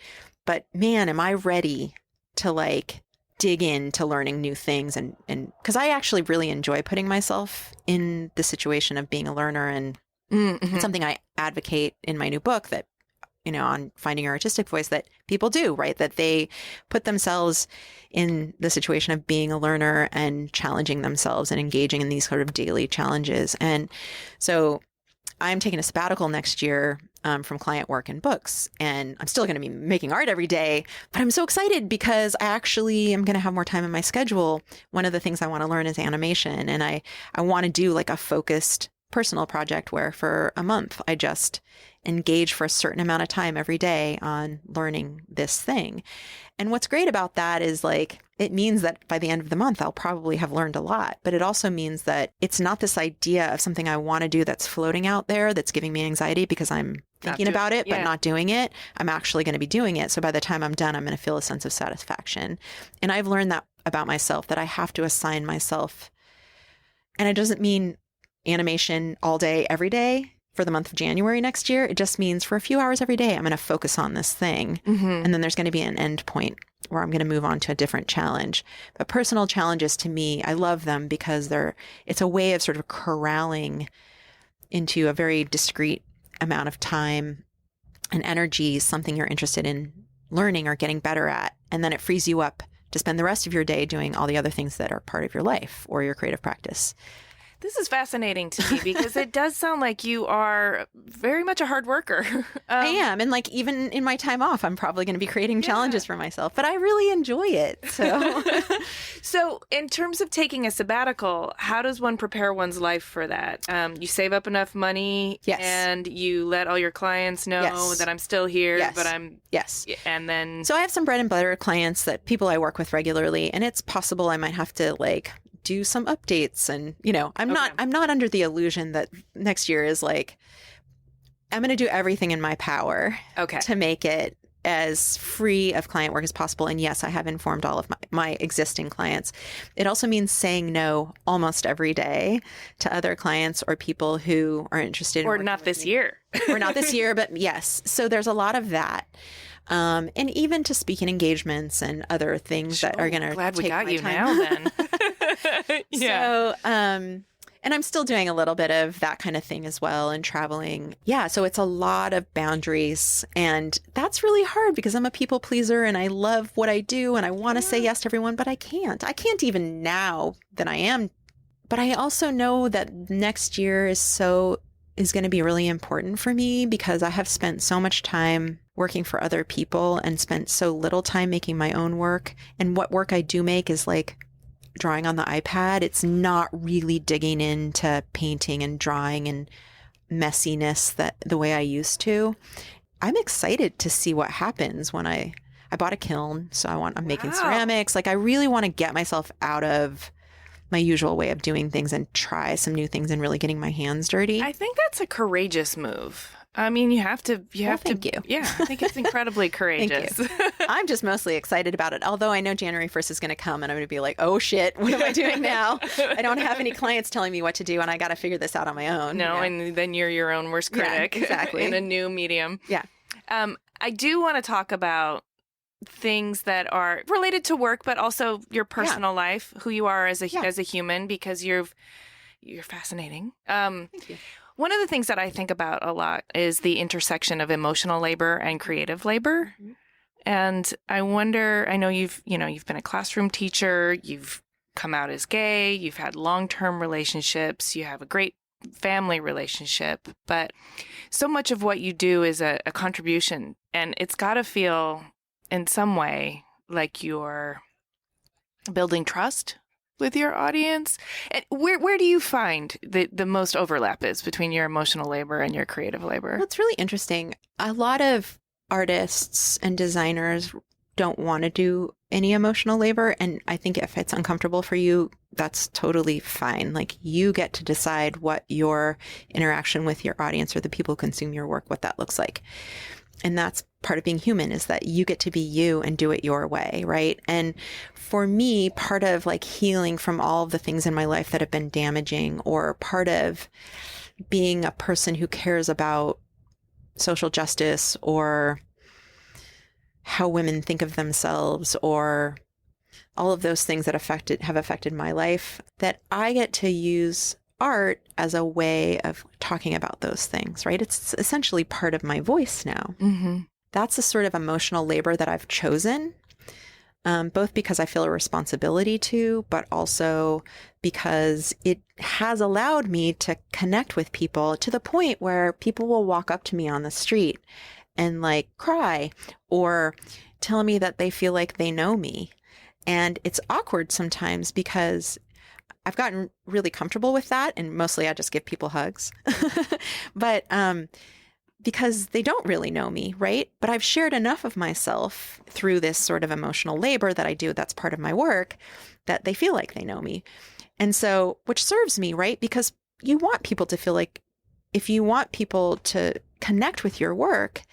But man, am I ready to like dig into learning new things. And because I actually really enjoy putting myself in the situation of being a learner, and it's something I advocate in my new book that, you know, on Finding Your Artistic Voice, that people do, right? That they put themselves in the situation of being a learner and challenging themselves and engaging in these sort of daily challenges. And so I'm taking a sabbatical next year from client work and books, and I'm still going to be making art every day, but I'm so excited because I actually am going to have more time in my schedule. One of the things I want to learn is animation, and I want to do like a focused personal project where for a month I just engage for a certain amount of time every day on learning this thing. And what's great about that is like, it means that by the end of the month, I'll probably have learned a lot, but it also means that it's not this idea of something I want to do that's floating out there that's giving me anxiety because I'm thinking about it, but not doing it. I'm actually going to be doing it. So by the time I'm done, I'm going to feel a sense of satisfaction. And I've learned that about myself, that I have to assign myself, and it doesn't mean animation all day, every day. for the month of January next year. It just means for a few hours every day, I'm going to focus on this thing. And then there's going to be an end point where I'm going to move on to a different challenge. But personal challenges to me, I love them because it's a way of sort of corralling into a very discrete amount of time and energy, something you're interested in learning or getting better at. And then it frees you up to spend the rest of your day doing all the other things that are part of your life or your creative practice. This is fascinating to me because it does sound like you are very much a hard worker. I am. And like, even in my time off, I'm probably going to be creating challenges for myself, but I really enjoy it. So, So in terms of taking a sabbatical, how does one prepare one's life for that? You save up enough money and you let all your clients know that I'm still here, but I'm... And then... So I have some bread and butter clients that people I work with regularly, and it's possible I might have to like do some updates. And, you know, I'm not under the illusion that next year is like, I'm going to do everything in my power to make it as free of client work as possible. And yes, I have informed all of my existing clients. It also means saying no almost every day to other clients or people who are interested in or not this year. Or not this year, but yes. So there's a lot of that. And even to speaking engagements and other things that are going to glad we take got my you time. now then. So, and I'm still doing a little bit of that kind of thing as well and traveling. Yeah. So it's a lot of boundaries, and that's really hard because I'm a people pleaser and I love what I do and I want to say yes to everyone, but I can't even now that I am. But I also know that next year is going to be really important for me because I have spent so much time working for other people and spent so little time making my own work. And what work I do make is like drawing on the iPad. It's not really digging into painting and drawing and messiness the way I used to. I'm excited to see what happens when I bought a kiln. So I'm making ceramics. Like I really want to get myself out of my usual way of doing things and try some new things and really getting my hands dirty. I think that's a courageous move. I mean, you have to. Thank you. Yeah, I think it's incredibly courageous. Thank you. I'm just mostly excited about it. Although I know January 1st is going to come and I'm going to be like, oh shit, what am I doing now? I don't have any clients telling me what to do and I got to figure this out on my own. No, and then you're your own worst critic. Yeah, exactly. In a new medium. Yeah. I do want to talk about things that are related to work, but also your personal life, who you are as a human, because you're fascinating. Thank you. One of the things that I think about a lot is the intersection of emotional labor and creative labor. Mm-hmm. And I wonder, I know you've been a classroom teacher, you've come out as gay, you've had long-term relationships, you have a great family relationship, but so much of what you do is a contribution, and it's got to feel in some way like you're building trust with your audience. And where do you find the most overlap is between your emotional labor and your creative labor? Well, it's really interesting. A lot of artists and designers don't want to do any emotional labor. And I think if it's uncomfortable for you, that's totally fine. Like you get to decide what your interaction with your audience or the people who consume your work, what that looks like. And that's part of being human, is that you get to be you and do it your way, right? And for me, part of like healing from all of the things in my life that have been damaging, or part of being a person who cares about social justice or how women think of themselves, or all of those things that have affected my life, that I get to use art as a way of talking about those things, right? It's essentially part of my voice now. Mm-hmm. That's a sort of emotional labor that I've chosen, both because I feel a responsibility to, but also because it has allowed me to connect with people to the point where people will walk up to me on the street and like cry or tell me that they feel like they know me. And it's awkward sometimes because I've gotten really comfortable with that, and mostly I just give people hugs. But because they don't really know me, right? But I've shared enough of myself through this sort of emotional labor that I do, that's part of my work, that they feel like they know me. And so, which serves me, right? Because you want people to feel like, if you want people to connect with your work,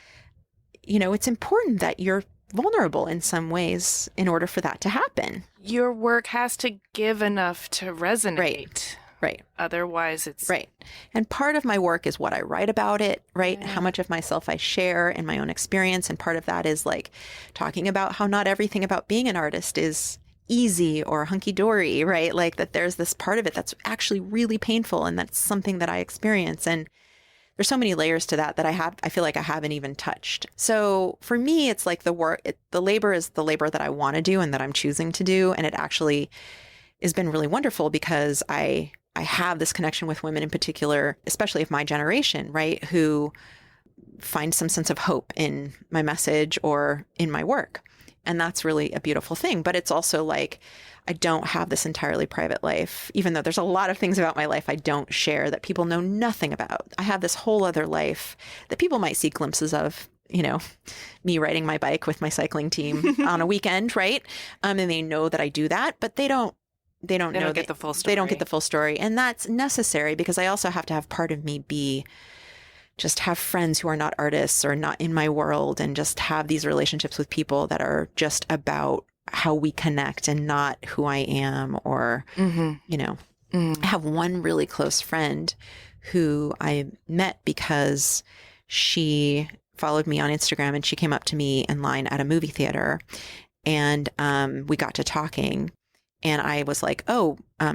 you know, it's important that you're vulnerable in some ways in order for that to happen. Your work has to give enough to resonate. Right. Otherwise, it's Right. And part of my work is what I write about it, right? How much of myself I share in my own experience. And part of that is like talking about how not everything about being an artist is easy or hunky dory, right? Like that there's this part of it that's actually really painful. And that's something that I experience. And there's so many layers to that I feel like I haven't even touched. So for me, it's like the labor is the labor that I want to do and that I'm choosing to do. And it actually has been really wonderful because I have this connection with women in particular, especially of my generation, right, who find some sense of hope in my message or in my work. And that's really a beautiful thing. But it's also like, I don't have this entirely private life, even though there's a lot of things about my life I don't share that people know nothing about. I have this whole other life that people might see glimpses of, me riding my bike with my cycling team on a weekend, right? And they know that I do that, but they don't get the full story. They don't get the full story. And that's necessary because I also have to have part of me just have friends who are not artists or not in my world and just have these relationships with people that are just about how we connect and not who I am or, I have one really close friend who I met because she followed me on Instagram and she came up to me in line at a movie theater and we got to talking. And I was like,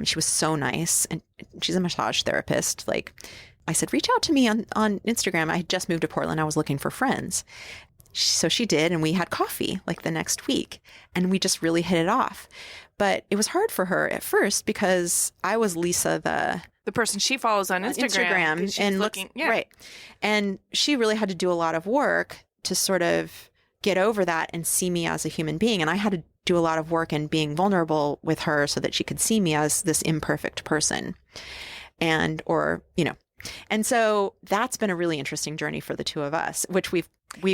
she was so nice. And she's a massage therapist. Like I said, reach out to me on Instagram. I had just moved to Portland. I was looking for friends. So she did. And we had coffee like the next week. And we just really hit it off. But it was hard for her at first because I was Lisa, the person she follows on Instagram and looking. Yeah. Right. And she really had to do a lot of work to sort of get over that and see me as a human being. And I had to do a lot of work in being vulnerable with her so that she could see me as this imperfect person. And so that's been a really interesting journey for the two of us, which we've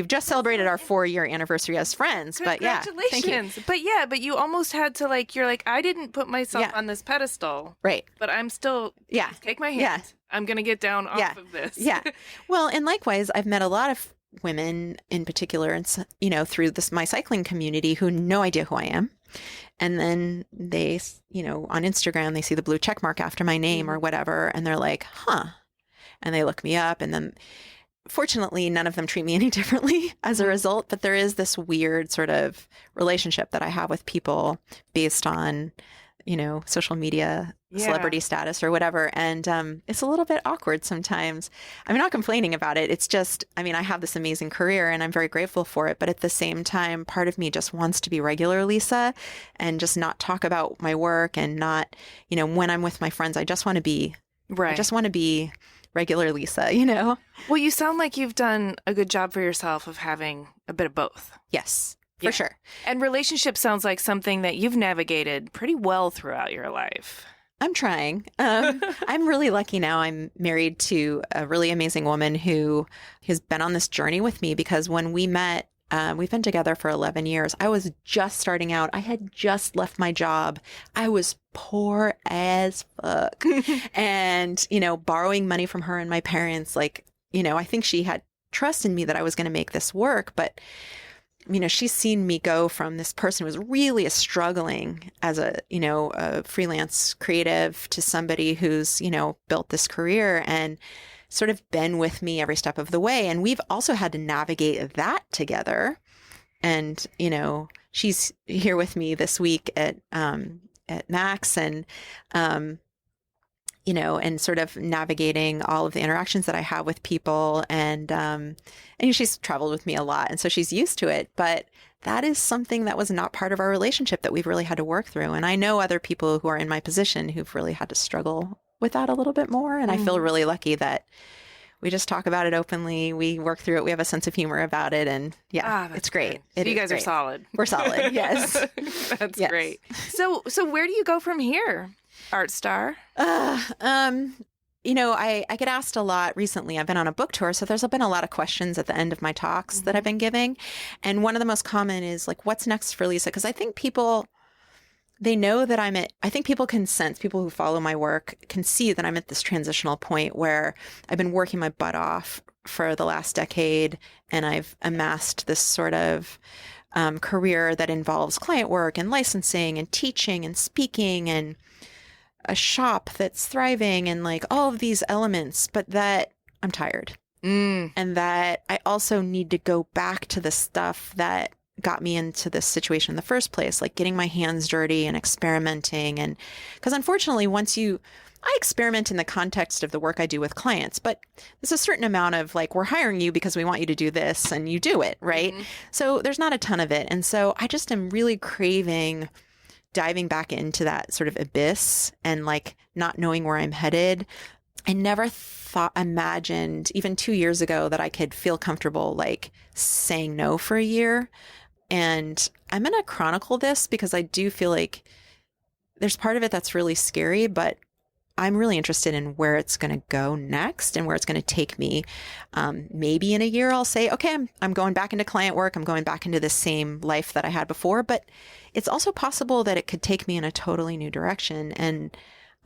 just celebrated our 4-year anniversary as friends. But yeah, congratulations. But you almost had to you're like, I didn't put myself on this pedestal. Right. But I'm still, take my hand. Yeah. I'm going to get down off of this. Yeah. Well, and likewise, I've met a lot of women in particular, and through my cycling community who no idea who I am. And then they, on Instagram, they see the blue check mark after my name or whatever. And they're like, huh. And they look me up. And then fortunately, none of them treat me any differently as a result. But there is this weird sort of relationship that I have with people based on, social media, celebrity status or whatever. And it's a little bit awkward sometimes. I'm not complaining about it. It's just, I have this amazing career and I'm very grateful for it. But at the same time, part of me just wants to be regular Lisa and just not talk about my work and not, when I'm with my friends, I just want to be, I just want to be regular Lisa, Well, you sound like you've done a good job for yourself of having a bit of both. Yes. For sure. And relationship sounds like something that you've navigated pretty well throughout your life. I'm trying. I'm really lucky now. I'm married to a really amazing woman who has been on this journey with me because when we met, we've been together for 11 years. I was just starting out. I had just left my job. I was poor as fuck and, borrowing money from her and my parents. I think she had trust in me that I was going to make this work, but she's seen me go from this person who was really struggling as a freelance creative to somebody who's, built this career and sort of been with me every step of the way. And we've also had to navigate that together. And, she's here with me this week at Max and, and sort of navigating all of the interactions that I have with people. And she's traveled with me a lot. And so she's used to it. But that is something that was not part of our relationship that we've really had to work through. And I know other people who are in my position who've really had to struggle with that a little bit more. And I feel really lucky that we just talk about it openly. We work through it. We have a sense of humor about it. And it's great. So you guys are solid. We're solid. Yes. That's great. So where do you go from here? Art star? I get asked a lot recently. I've been on a book tour, so there's been a lot of questions at the end of my talks that I've been giving. And one of the most common is what's next for Lisa? Because I think people, they know that I think people can sense, people who follow my work can see that I'm at this transitional point where I've been working my butt off for the last decade and I've amassed this sort of career that involves client work and licensing and teaching and speaking and a shop that's thriving and like all of these elements, but that I'm tired. And that I also need to go back to the stuff that got me into this situation in the first place, like getting my hands dirty and experimenting. And because unfortunately, I experiment in the context of the work I do with clients, but there's a certain amount of like, we're hiring you because we want you to do this and you do it, right? So there's not a ton of it. And so I just am really craving diving back into that sort of abyss and like not knowing where I'm headed. I never imagined even 2 years ago that I could feel comfortable like saying no for a year. And I'm going to chronicle this because I do feel like there's part of it that's really scary, but I'm really interested in where it's going to go next and where it's going to take me. Maybe in a year, I'll say, okay, I'm going back into client work. I'm going back into the same life that I had before, but it's also possible that it could take me in a totally new direction. And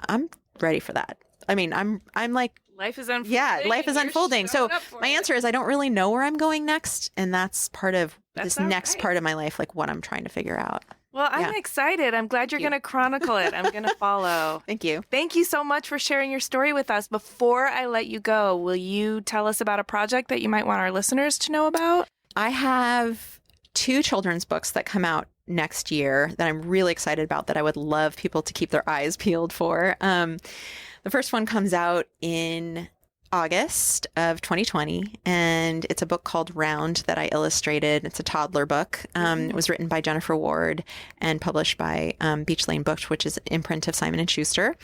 I'm ready for that. I mean, I'm like, life is unfolding. Yeah, life is unfolding. So my answer is I don't really know where I'm going next. And that's part of this next part of my life, like what I'm trying to figure out. Well, I'm excited. I'm glad you're going to chronicle it. I'm going to follow. Thank you. Thank you so much for sharing your story with us. Before I let you go, will you tell us about a project that you might want our listeners to know about? I have 2 children's books that come out next year that I'm really excited about that I would love people to keep their eyes peeled for. The first one comes out in August of 2020, and it's a book called Round that I illustrated. It's a toddler book. It was written by Jennifer Ward and published by Beach Lane Books, which is an imprint of Simon & Schuster.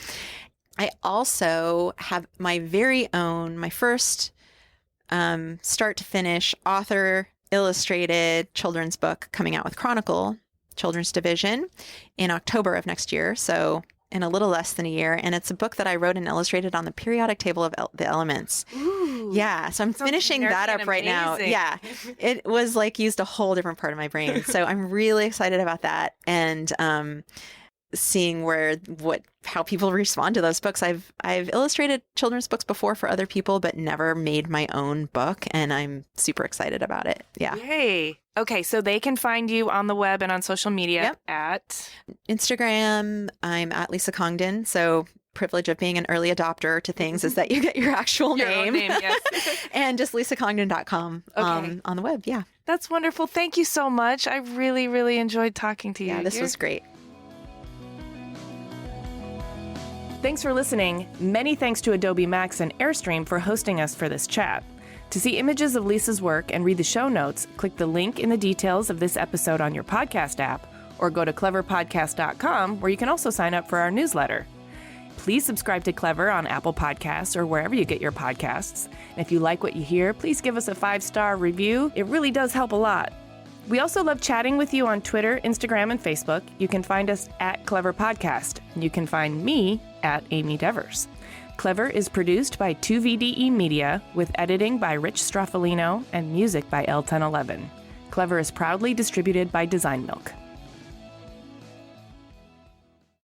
I also have my very own, my first start to finish author illustrated children's book coming out with Chronicle Children's Division in October of next year. So in a little less than a year. And it's a book that I wrote and illustrated on the periodic table of the elements. Ooh, yeah. So I'm finishing that up right now. Yeah. It was like used a whole different part of my brain. So I'm really excited about that. And seeing how people respond to those books. I've illustrated children's books before for other people, but never made my own book. And I'm super excited about it. Yeah. Yay. Okay. So they can find you on the web and on social media at Instagram. I'm at Lisa Congdon. So privilege of being an early adopter to things is that you get your actual name. Yes. And just lisacongdon.com on the web. Yeah. That's wonderful. Thank you so much. I really, really enjoyed talking to you. Yeah, this was great. Thanks for listening. Many thanks to Adobe Max and Airstream for hosting us for this chat. To see images of Lisa's work and read the show notes, click the link in the details of this episode on your podcast app, or go to cleverpodcast.com, where you can also sign up for our newsletter. Please subscribe to Clever on Apple Podcasts or wherever you get your podcasts. And if you like what you hear, please give us a 5-star review. It really does help a lot. We also love chatting with you on Twitter, Instagram, and Facebook. You can find us at Clever Podcast, and you can find me at Amy Devers. Clever is produced by 2VDE Media, with editing by Rich Straffolino and music by L1011. Clever is proudly distributed by Design Milk.